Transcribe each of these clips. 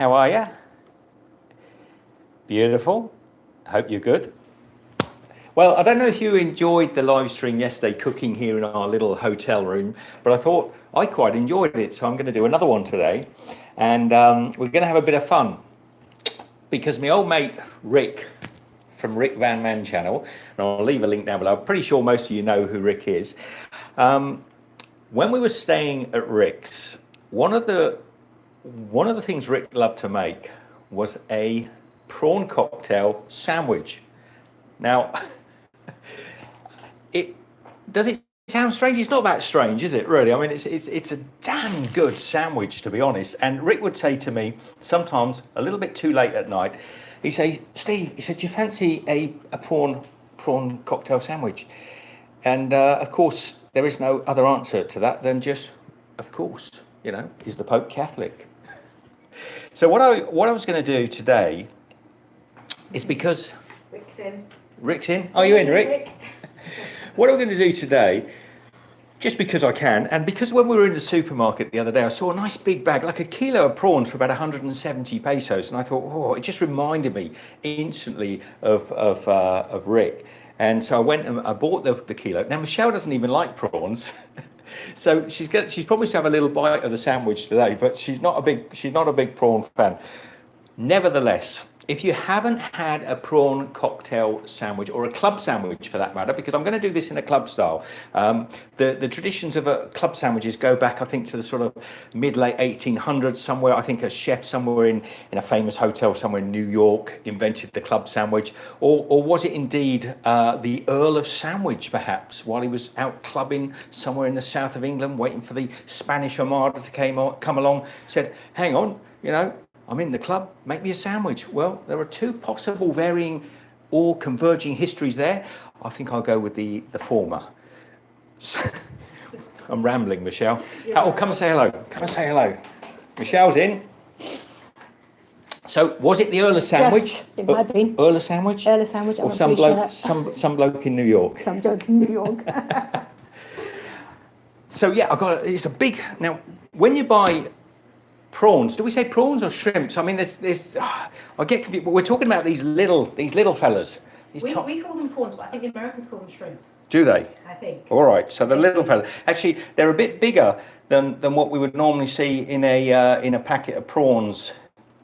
How are you? Beautiful. Hope you're good. Well, I don't know if you enjoyed the live stream yesterday, cooking here in our little hotel room, but I thought I quite enjoyed it, so I'm going to do another one today. And we're going to have a bit of fun, because my old mate Rick from Rick Van Man channel, and I'll leave a link down below. I'm pretty sure most of you know who Rick is. When we were staying at Rick's, one of the things Rick loved to make was a prawn cocktail sandwich. Now, does it sound strange? It's not that strange, is it, really? I mean, it's a damn good sandwich, to be honest. And Rick would say to me, sometimes a little bit too late at night, he'd say, Steve, he said, do you fancy a prawn cocktail sandwich? And of course, there is no other answer to that than just, of course, you know, is the Pope Catholic? So what I was going to do today is, because Rick's in. Are you in, Rick? What I'm going to do today, just because I can, and because when we were in the supermarket the other day, I saw a nice big bag, like a kilo of prawns for about 170 pesos, and I thought, oh, it just reminded me instantly of Rick. And so I went and I bought the kilo. Now Michelle doesn't even like prawns, so she's promised to have a little bite of the sandwich today, but she's not a big prawn fan. Nevertheless, if you haven't had a prawn cocktail sandwich, or a club sandwich for that matter, because I'm going to do this in a club style, the traditions of a club sandwiches go back, I think, to the sort of mid-late 1800s somewhere. I think a chef somewhere in a famous hotel somewhere in New York invented the club sandwich. Or was it indeed the Earl of Sandwich, perhaps, while he was out clubbing somewhere in the south of England, waiting for the Spanish Armada to come along, said, hang on, you know, I'm in the club, make me a sandwich. Well, there are two possible varying or converging histories there. I think I'll go with the former. So, I'm rambling, Michelle. Yeah. Oh, come and say hello. Come and say hello. Michelle's in. So, was it the Earl of Sandwich? Yes, it might have been. Earl of Sandwich? Earl of Sandwich. Or some bloke in New York? Some bloke in New York. So, yeah, it's a big... Now, when you buy prawns, do we say prawns or shrimps? I mean, I get confused, but we're talking about these little fellas. We call them prawns, but I think the Americans call them shrimp. Do they? I think. All right, so the little fella. Actually, they're a bit bigger than what we would normally see in a packet of prawns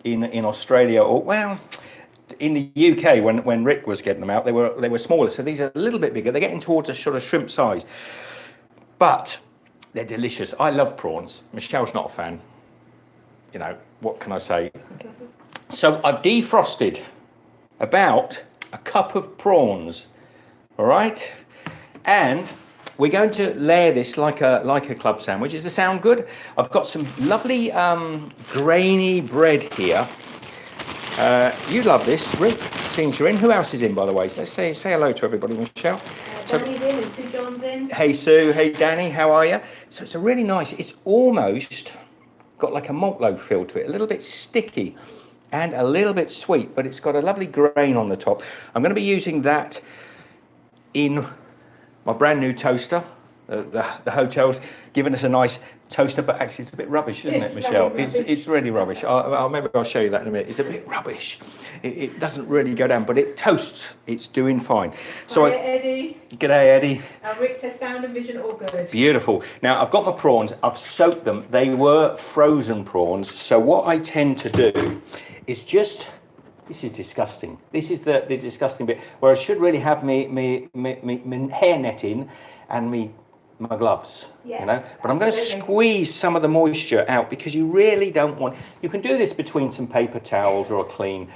in Australia, or, well, in the UK when Rick was getting them out, they were smaller. So these are a little bit bigger. They're getting towards a sort of shrimp size, but they're delicious. I love prawns. Michelle's not a fan. You know, what can I say? So I've defrosted about a cup of prawns, all right? And we're going to layer this like a club sandwich. Does it sound good? I've got some lovely grainy bread here. You love this, Rick, since you're in. Who else is in, by the way? So let's say hello to everybody, Michelle. Danny's in and Sue John's in. Hey Sue, hey Danny, how are you? So it's a really nice, it's almost got like a malt loaf feel to it, a little bit sticky and a little bit sweet, but it's got a lovely grain on the top. I'm going to be using that in my brand new toaster. The hotel's given us a nice toaster, but actually it's a bit rubbish, isn't it, Michelle? It's really rubbish. Maybe I'll show you that in a minute. It's a bit rubbish. It doesn't really go down, but it toasts. It's doing fine. So Hi, Eddie. G'day, Eddie. Rick says sound and vision all good. Beautiful. Now I've got my prawns. I've soaked them. They were frozen prawns. So what I tend to do is just. This is disgusting. This is the disgusting bit where I should really have me hair net in and my gloves, yes, you know, but I'm going to squeeze some of the moisture out, because you really don't want, you can do this between some paper towels or a clean,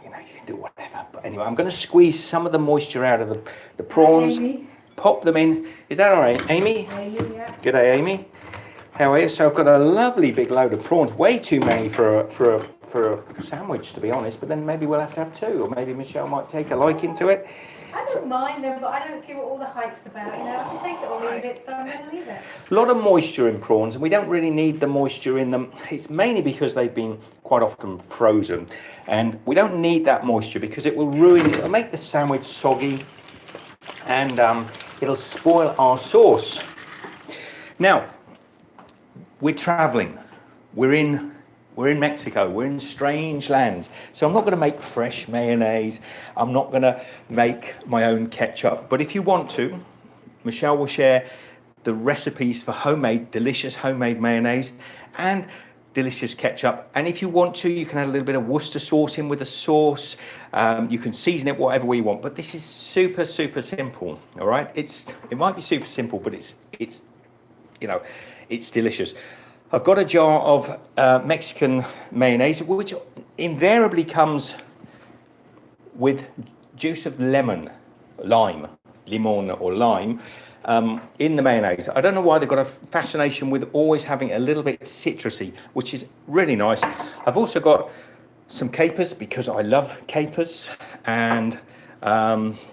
you know, you can do whatever, but anyway, I'm going to squeeze some of the moisture out of the prawns. Hi, pop them in. Is that all right, Amy? Yeah. G'day, Amy. How are you? So I've got a lovely big load of prawns, way too many for a sandwich, to be honest, but then maybe we'll have to have two, or maybe Michelle might take a liking to it. I don't mind them, but I don't feel what all the hype's about. You know, I can take it or leave it, so I'm going to leave it. A lot of moisture in prawns, and we don't really need the moisture in them. It's mainly because they've been quite often frozen, and we don't need that moisture because it will ruin it. It'll make the sandwich soggy, and it'll spoil our sauce. Now, we're traveling. We're in We're in Mexico. We're in strange lands. So I'm not going to make fresh mayonnaise. I'm not going to make my own ketchup. But if you want to, Michelle will share the recipes for homemade, delicious homemade mayonnaise and delicious ketchup. And if you want to, you can add a little bit of Worcester sauce in with the sauce. You can season it whatever way you want. But this is super, super simple. All right. It might be super simple, but it's you know, it's delicious. I've got a jar of Mexican mayonnaise, which invariably comes with juice of lemon or lime, in the mayonnaise. I don't know why they've got a fascination with always having a little bit citrusy, which is really nice. I've also got some capers because I love capers, and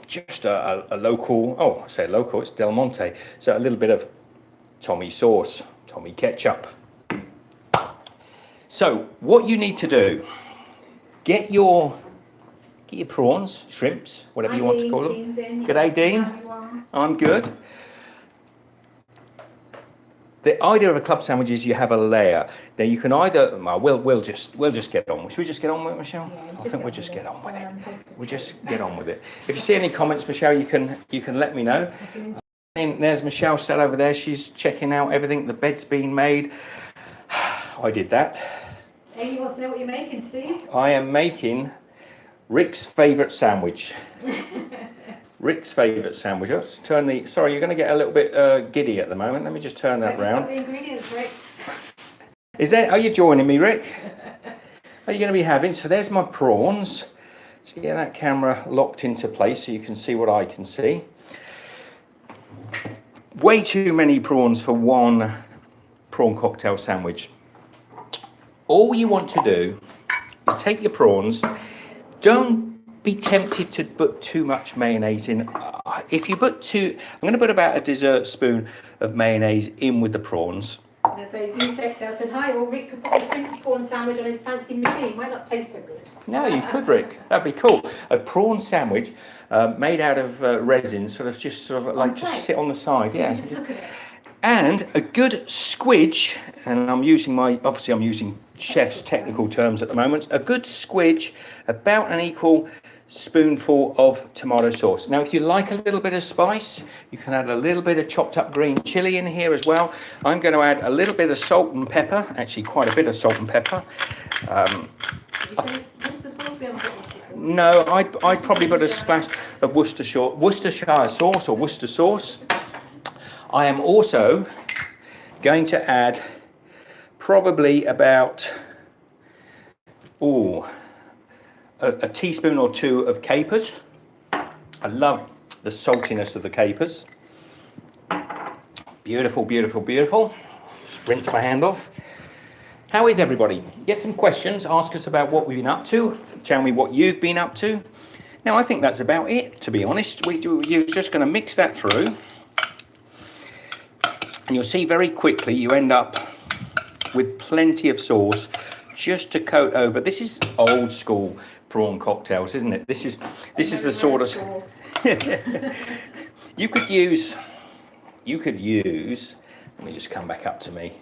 just a local, I say local, it's Del Monte, so a little bit of Tommy sauce, Tommy ketchup. So what you need to do, get your prawns, shrimps, whatever you want to call them. G'day, Dean. I'm good. The idea of a club sandwich is you have a layer. Now you can either, well, we'll just get on. Should we just get on with it, Michelle? Yeah, I think we'll just get on with it. We'll just get on with it. If you see any comments, Michelle, you can let me know. And there's Michelle sat over there. She's checking out everything. The bed's been made. I did that. Amy wants to know what you're making, Steve. I am making Rick's favourite sandwich. Rick's favourite sandwich. Let's turn the. Sorry, you're going to get a little bit giddy at the moment. Let me just turn that round. The ingredients, Rick. Are you joining me, Rick? Are you going to be having? So there's my prawns. So get that camera locked into place so you can see what I can see. Way too many prawns for one prawn cocktail sandwich. All you want to do is take your prawns. Don't be tempted to put too much mayonnaise in. If you put I'm going to put about a dessert spoon of mayonnaise in with the prawns. And so you said, hi, well, Rick could put a crimpy prawn sandwich on his fancy machine. Might not taste so good. No, you could, Rick. That'd be cool. A prawn sandwich made out of resin, just sit on the side. So Yeah. just look at it. And a good squidge, and I'm using chef's technical terms at the moment. A good squidge, about an equal spoonful of tomato sauce. Now, if you like a little bit of spice, you can add a little bit of chopped up green chili in here as well. I'm going to add a little bit of salt and pepper, actually quite a bit of salt and pepper. No, I'd probably put a splash of Worcestershire sauce or Worcester sauce. I am also going to add probably about a teaspoon or two of capers. I love the saltiness of the capers. Beautiful, beautiful, beautiful. Just rinse my hand off. How is everybody? Get some questions. Ask us about what we've been up to. Tell me what you've been up to. Now, I think that's about it, to be honest. You're just going to mix that through. And you'll see very quickly you end up with plenty of sauce just to coat over. This is old school prawn cocktails, isn't it? This is the sort of you could use. Let me just come back up to me.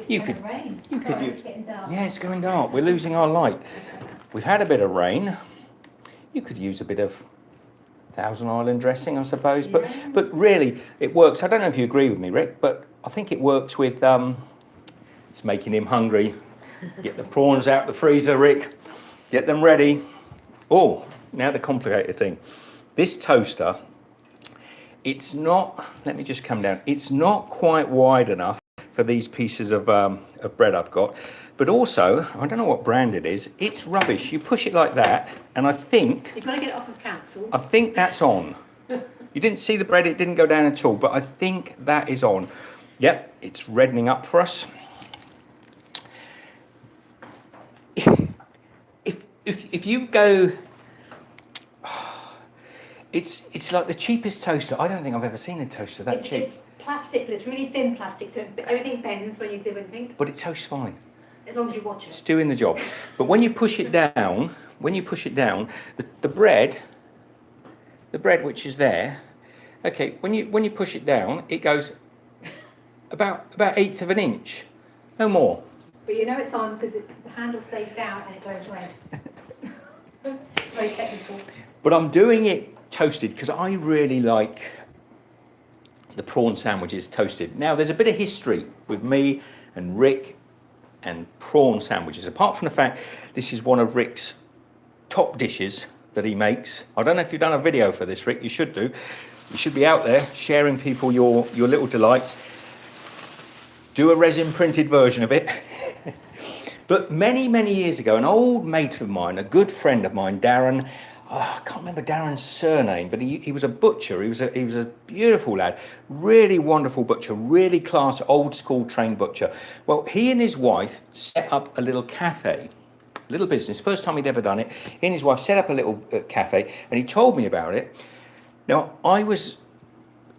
You could use. Yeah, it's going dark. We're losing our light. We've had a bit of rain. You could use a bit of Thousand Island dressing, I suppose, but really it works. I don't know if you agree with me, Rick, but I think it works with it's making him hungry. Get the prawns out the freezer, Rick. Get them ready. Oh, now the complicated thing. This toaster, it's not. Let me just come down. It's not quite wide enough for these pieces of bread I've got. But also, I don't know what brand it is. It's rubbish. You push it like that, and I think you've got to get it off of council. I think that's on. You didn't see the bread; it didn't go down at all. But I think that is on. Yep, it's reddening up for us. If you go, it's like the cheapest toaster. I don't think I've ever seen a toaster that cheap. It's plastic, but it's really thin plastic, so everything bends when you do anything. But it toasts fine. As long as you watch it. It's doing the job. But when you push it down, the bread which is there, okay, when you push it down, it goes about 1/8 of an inch. No more. But you know it's on because the handle stays down and it goes red. Very technical. But I'm doing it toasted because I really like the prawn sandwiches toasted. Now, there's a bit of history with me and Rick and prawn sandwiches. Apart from the fact this is one of Rick's top dishes that he makes. I don't know if you've done a video for this, Rick. You should do. You should be out there sharing people your little delights. Do a resin printed version of it. But many, many years ago, an old mate of mine, a good friend of mine, Darren, I can't remember Darren's surname, but he was a butcher. He was a beautiful lad, really wonderful butcher, really class, old school trained butcher. Well, he and his wife set up a little cafe, little business. First time he'd ever done it. He and his wife set up a little cafe, and he told me about it. Now, I was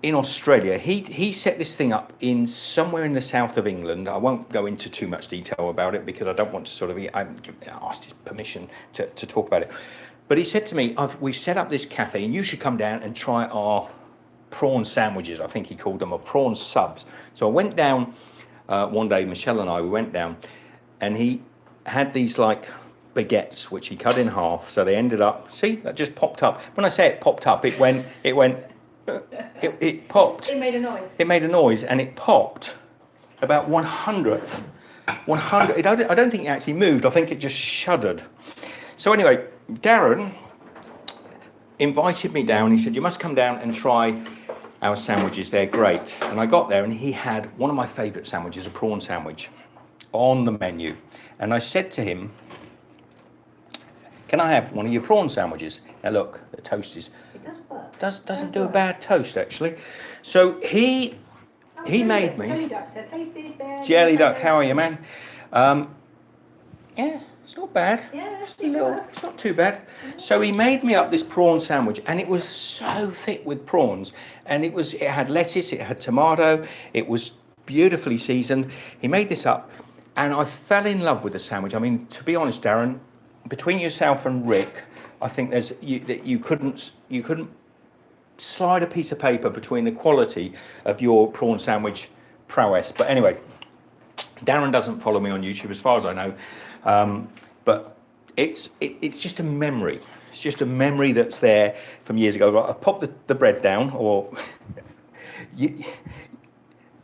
in Australia. He set this thing up in somewhere in the south of England. I won't go into too much detail about it because I don't want to sort of, I haven't asked his permission to talk about it. But he said to me, we've set up this cafe and you should come down and try our prawn sandwiches. I think he called them, or prawn subs. So I went down one day, Michelle and I, we went down, and he had these like baguettes which he cut in half. So they ended up, see, that just popped up. When I say it popped up, it popped. It made a noise. It made a noise and it popped about 100th. I don't think it actually moved. I think it just shuddered. So anyway, Darren invited me down. He said, you must come down and try our sandwiches. They're great. And I got there and he had one of my favourite sandwiches, a prawn sandwich, on the menu. And I said to him, can I have one of your prawn sandwiches? Now look, the toast is... It does work. Doesn't do a bad toast, actually. So he made me... Jelly Duck says, hey Steve Bear. Jelly Duck, how are you, man? Yeah, it's not bad. Yeah, It's not too bad. So he made me up this prawn sandwich, and it was so thick with prawns, and it had lettuce, it had tomato, it was beautifully seasoned. He made this up, and I fell in love with the sandwich. I mean, to be honest, Darren, between yourself and Rick, I think you couldn't slide a piece of paper between the quality of your prawn sandwich prowess. But anyway, Darren doesn't follow me on YouTube as far as I know, but it's just a memory. It's just a memory that's there from years ago. I popped the bread down, or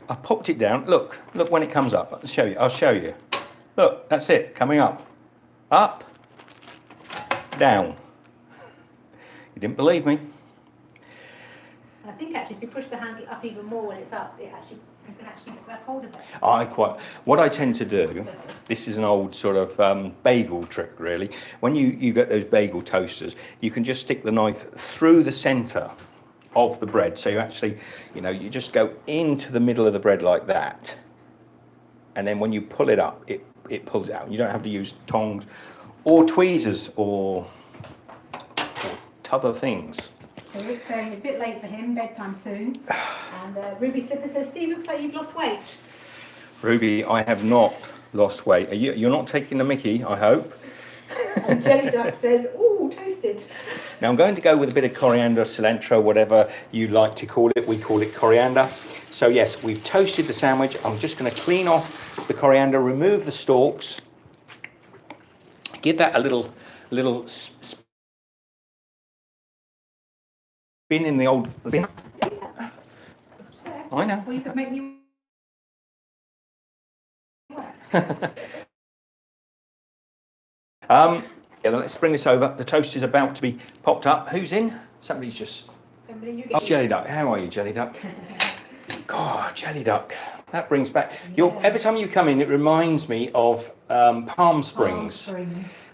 I popped it down. Look when it comes up. I'll show you. Look, that's it, coming up, down. You didn't believe me. I think actually if you push the handle up even more when it's up, you can actually grab hold of it. What I tend to do, this is an old sort of bagel trick really. When you get those bagel toasters, you can just stick the knife through the centre of the bread. So you actually, you just go into the middle of the bread like that. And then when you pull it up, it pulls it out. You don't have to use tongs or tweezers or other things. So Rick's saying it's a bit late for him, bedtime soon. And Ruby Slipper says, Steve, looks like you've lost weight. Ruby, I have not lost weight. You're not taking the mickey, I hope. And Jelly Duck says, ooh, toasted. Now I'm going to go with a bit of coriander, cilantro, whatever you like to call it. We call it coriander. So yes, we've toasted the sandwich. I'm just going to clean off the coriander, remove the stalks, give that a little spin in the old bin. I know. Well, you could make new work. Yeah, let's bring this over. The toast is about to be popped up. Who's in? Somebody you get. Oh, Jelly Duck. How are you, Jelly Duck? God, Jelly Duck. That brings back every time you come in, it reminds me of Palm Springs.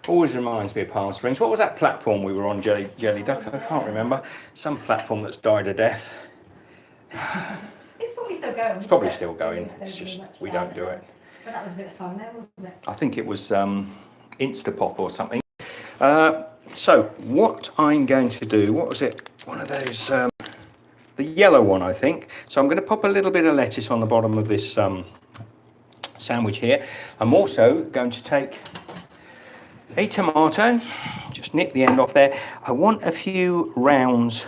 Always reminds me of Palm Springs. What was that platform we were on, Jelly Duck? I can't remember. Some platform that's died a death. It's probably still going. It's probably still going. It's just we don't do it. But that was a bit of fun there, wasn't it? I think it was Instapop or something. So what I'm going to do, what was it? One of those, the yellow one, I think. So I'm going to pop a little bit of lettuce on the bottom of this sandwich here. I'm also going to take a tomato, just nip the end off there. I want a few rounds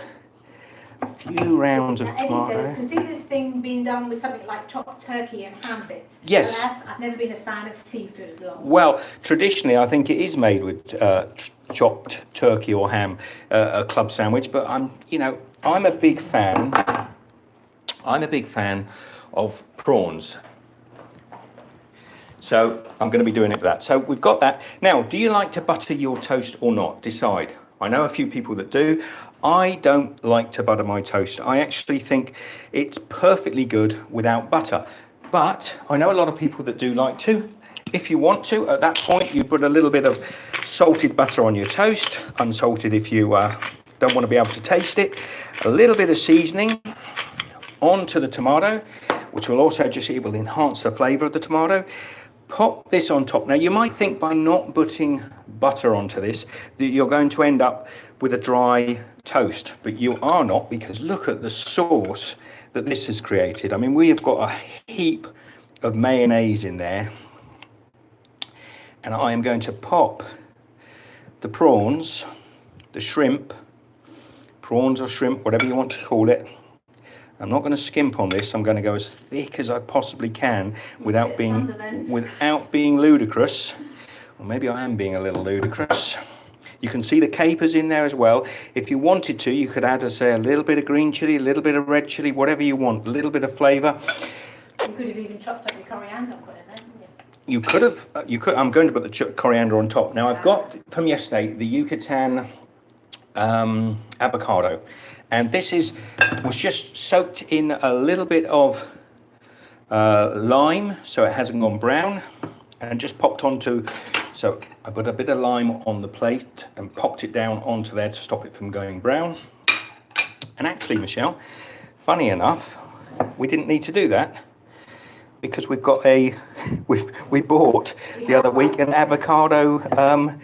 few rounds of Eddie says, tomato. can see this thing being done with something like chopped turkey and ham bits. Yes. Alas, I've never been a fan of seafood long. Well, traditionally, I think it is made with chopped turkey or ham, a club sandwich. But I'm a big fan. I'm a big fan of prawns. So I'm going to be doing it for that. So we've got that. Now, do you like to butter your toast or not? Decide. I know a few people that do. I don't like to butter my toast. I actually think it's perfectly good without butter. But I know a lot of people that do like to. If you want to, at that point, you put a little bit of salted butter on your toast. Unsalted if you don't want to be able to taste it. A little bit of seasoning onto the tomato, which will also it will enhance the flavour of the tomato. Pop this on top. Now, you might think by not putting butter onto this that you're going to end up with a dry toast, but you are not, because look at the sauce that this has created. I mean, we have got a heap of mayonnaise in there, and I am going to pop the prawns, the shrimp, prawns or shrimp, whatever you want to call it. I'm not going to skimp on this. I'm going to go as thick as I possibly can without being ludicrous. Or maybe I am being a little ludicrous. You can see the capers in there as well. If you wanted to, you could add, say, a little bit of green chilli, a little bit of red chilli, whatever you want, a little bit of flavour. You could have even chopped up your coriander and put it in there, didn't you? You could have. I'm going to put the coriander on top. Now, I've got from yesterday the Yucatan avocado. And this was just soaked in a little bit of lime, so it hasn't gone brown, and just popped onto. So I put a bit of lime on the plate and popped it down onto there to stop it from going brown. And actually, Michelle, funny enough, we didn't need to do that because we bought the other week an avocado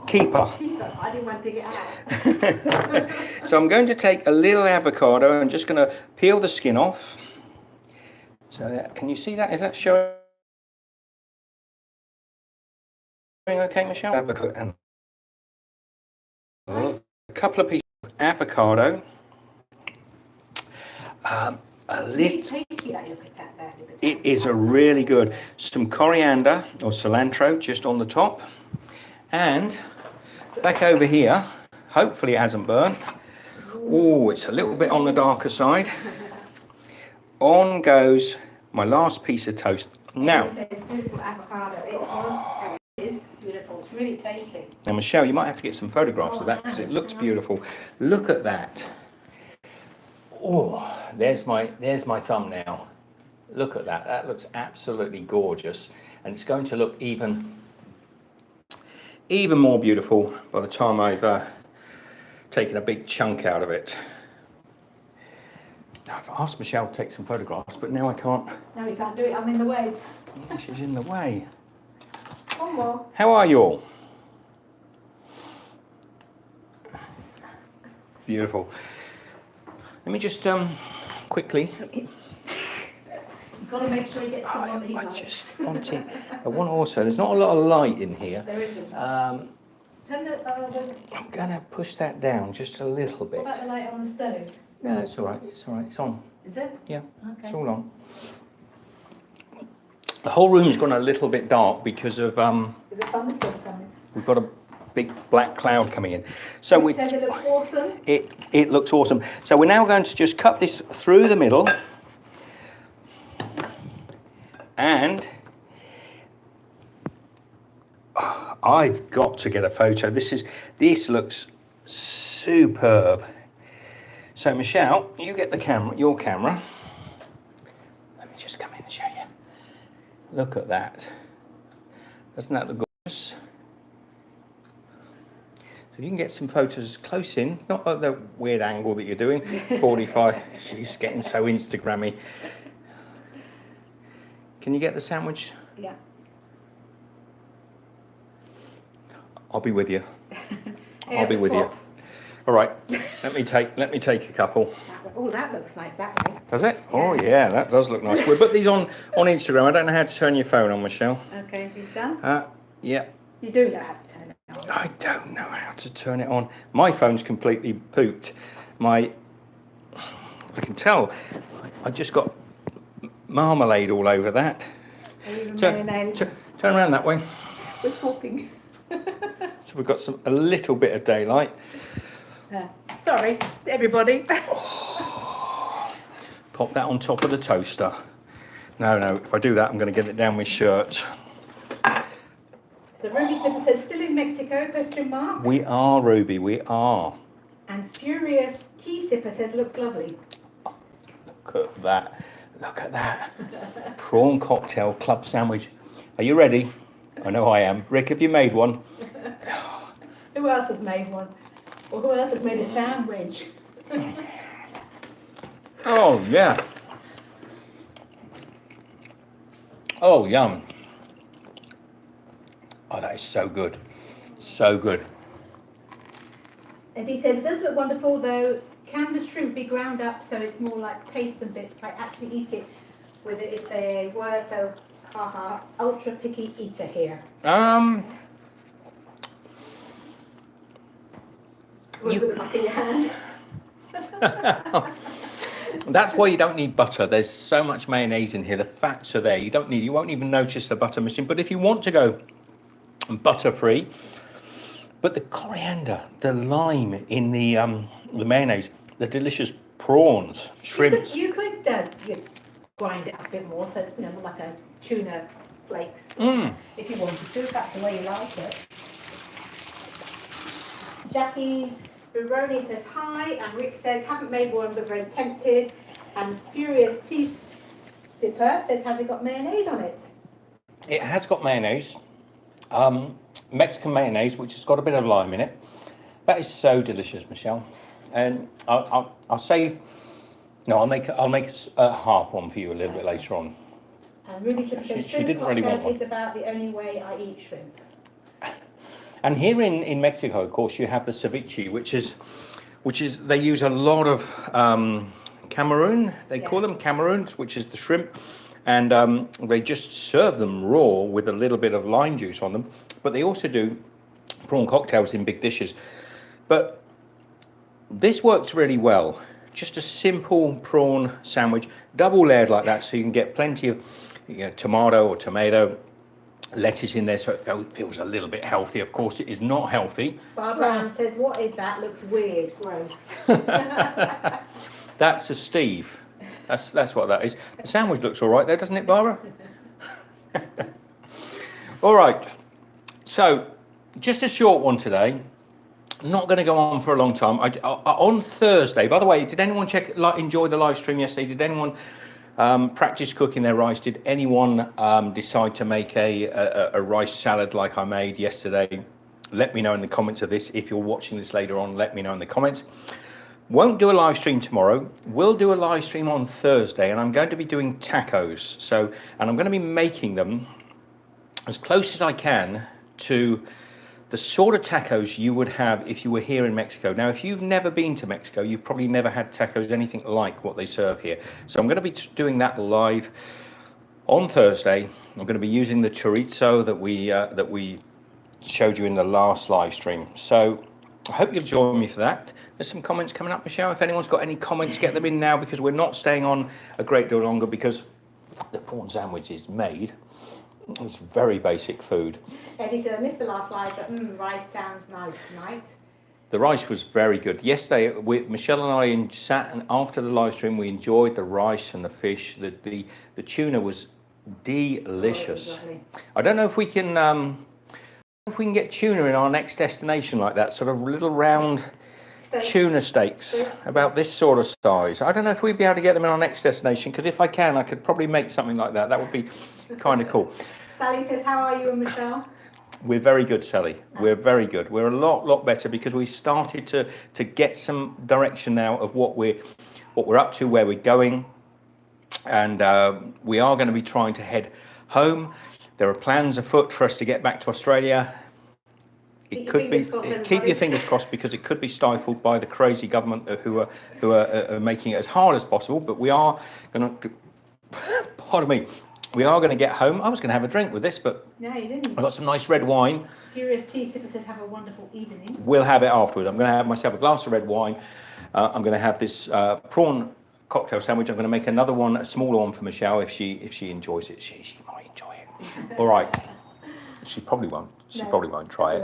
keeper. I didn't want to dig it out. So I'm going to take a little avocado and just going to peel the skin off. So can you see that? Is that showing okay, Michelle? And a couple of pieces of avocado. It is a really good. Some coriander or cilantro just on the top. And back over here, hopefully it hasn't burnt. Oh, it's a little bit on the darker side. On goes my last piece of toast. Now, it's beautiful avocado. It is beautiful. It's really tasty. Now, Michelle, you might have to get some photographs of that because it looks beautiful. Look at that. Oh, there's my thumbnail. Look at that. That looks absolutely gorgeous, and it's going to look even more beautiful by the time I've taken a big chunk out of it. I've asked Michelle to take some photographs, but now I can't. No, you can't do it. I'm in the way. Yeah, she's in the way. One more. How are you all? Beautiful. Let me just quickly. You've got to make sure you get someone that he likes. I want also, there's not a lot of light in here. There isn't. I'm going to push that down just a little bit. What about the light on the stove? No, it's all right. It's all right. It's on. Is it? Yeah, Okay. it's all on. The whole room's gone a little bit dark because of Is it thunderstorm coming? we've got a big black cloud coming in. So It says it looks awesome. it looks awesome. So we're now going to just cut this through the middle, and I've got to get a photo. This looks superb. So Michelle, you get your camera. Let me just come in and show you. Look at that. Doesn't that look gorgeous? So if you can get some photos close in, not at the weird angle that you're doing, 45, she's getting so Instagrammy. Can you get the sandwich? Yeah. I'll be with you. I'll be with you. All right, let me take a couple. Oh, that looks nice that way. Does it? Oh yeah, that does look nice. We'll put these on Instagram. I don't know how to turn your phone on, Michelle. Okay, you've done? Yeah. You do know how to turn it on. I don't know how to turn it on. My phone's completely pooped. My I can tell. I just got marmalade all over that. Turn around that way. We're swapping. So we've got a little bit of daylight. Sorry, everybody. Pop that on top of the toaster. No, if I do that, I'm going to get it down my shirt. So Ruby Slipper says, still in Mexico, question mark? We are, Ruby, we are. And Furious Tea Sipper says, looks lovely. Look at that. Prawn cocktail club sandwich. Are you ready? I know I am. Rick, have you made one? Who else has made one? Or who else has made a sandwich? Oh, yeah. Oh, yum. Oh, that is so good. So good. And he says, it does look wonderful though. Can the shrimp be ground up so it's more like paste than bits? I actually eat it with it if they were, so haha, ultra picky eater here. You... With the back of your hand. That's why you don't need butter. There's so much mayonnaise in here. The fats are there. You won't even notice the butter missing. But if you want to go butter free, but the coriander, the lime in the mayonnaise, the delicious prawns, shrimps. You could grind it up a bit more so it's like a tuna flakes if you wanted to, if that's the way you like it. Jackie Spironi says hi, and Rick says haven't made one but very tempted, and Furious Tea Sipper says has it got mayonnaise on it? It has got mayonnaise, Mexican mayonnaise, which has got a bit of lime in it. That is so delicious, Michelle. And I'll save. No, I'll make a half one for you a little bit later on. And Ruby says she didn't really want one. It's about the only way I eat shrimp. And here in Mexico, of course, you have the ceviche, which is they use a lot of Cameroon. They call them Cameroons, which is the shrimp, and they just serve them raw with a little bit of lime juice on them. But they also do prawn cocktails in big dishes. But this works really well. Just a simple prawn sandwich, double layered like that, so you can get plenty of tomato or tomato, lettuce in there, so it feels a little bit healthy. Of course, it is not healthy. Barbara Ann says, what is that? Looks weird, gross. That's a Steve. That's what that is. The sandwich looks all right there, doesn't it, Barbara? All right. So, just a short one today. Not going to go on for a long time. On Thursday, by the way, did anyone enjoy the live stream yesterday? Did anyone practice cooking their rice? Did anyone decide to make a rice salad like I made yesterday? Let me know in the comments of this. If you're watching this later on, let me know in the comments. Won't do a live stream tomorrow. We'll do a live stream on Thursday, and I'm going to be doing tacos. And I'm going to be making them as close as I can to the sort of tacos you would have if you were here in Mexico. Now, if you've never been to Mexico, you've probably never had tacos anything like what they serve here. So I'm going to be doing that live on Thursday. I'm going to be using the chorizo that we showed you in the last live stream. So I hope you'll join me for that. There's some comments coming up, Michelle. If anyone's got any comments, get them in now, because we're not staying on a great deal longer because the prawn sandwich is made. It's very basic food. Eddie said, I missed the last live, but rice sounds nice tonight. The rice was very good. Yesterday, Michelle and I sat, and after the live stream, we enjoyed the rice and the fish. The tuna was delicious. Oh, I don't know if we can get tuna in our next destination like that, sort of little round tuna steaks about this sort of size. I don't know if we'd be able to get them in our next destination, because if I can, I could probably make something like that. That would be kind of cool. Sally says, how are you and Michelle? We're very good, Sally. We're very good. We're a lot better because we started to get some direction now of what we're up to, where we're going, and we are going to be trying to head home. There are plans afoot for us to get back to Australia. It could be. Keep your fingers crossed, because it could be stifled by the crazy government who are making it as hard as possible. But we are going to. Pardon me. We are going to get home. I was going to have a drink with this, but no, you didn't. I got some nice red wine. Furious Tea Sipper says, have a wonderful evening. We'll have it afterwards. I'm going to have myself a glass of red wine. I'm going to have this prawn cocktail sandwich. I'm going to make another one, a smaller one for Michelle if she enjoys it. She might enjoy it. All right. She probably won't. She probably won't try it.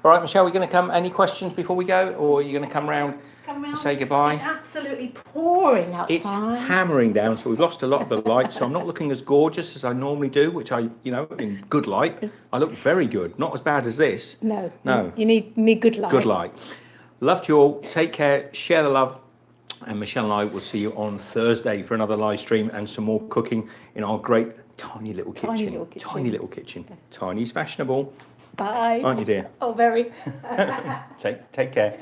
All right, Michelle, we're going to come. Any questions before we go, or are you going to come round and say goodbye? It's absolutely pouring outside. It's hammering down, so we've lost a lot of the light. So I'm not looking as gorgeous as I normally do, which in good light, I look very good. Not as bad as this. No. No. You need good light. Good light. Loved you all. Take care. Share the love. And Michelle and I will see you on Thursday for another live stream and some more cooking in our great tiny little kitchen. Tiny little kitchen. Tiny's fashionable. Bye. Aren't you, dear? Oh, very. Take care.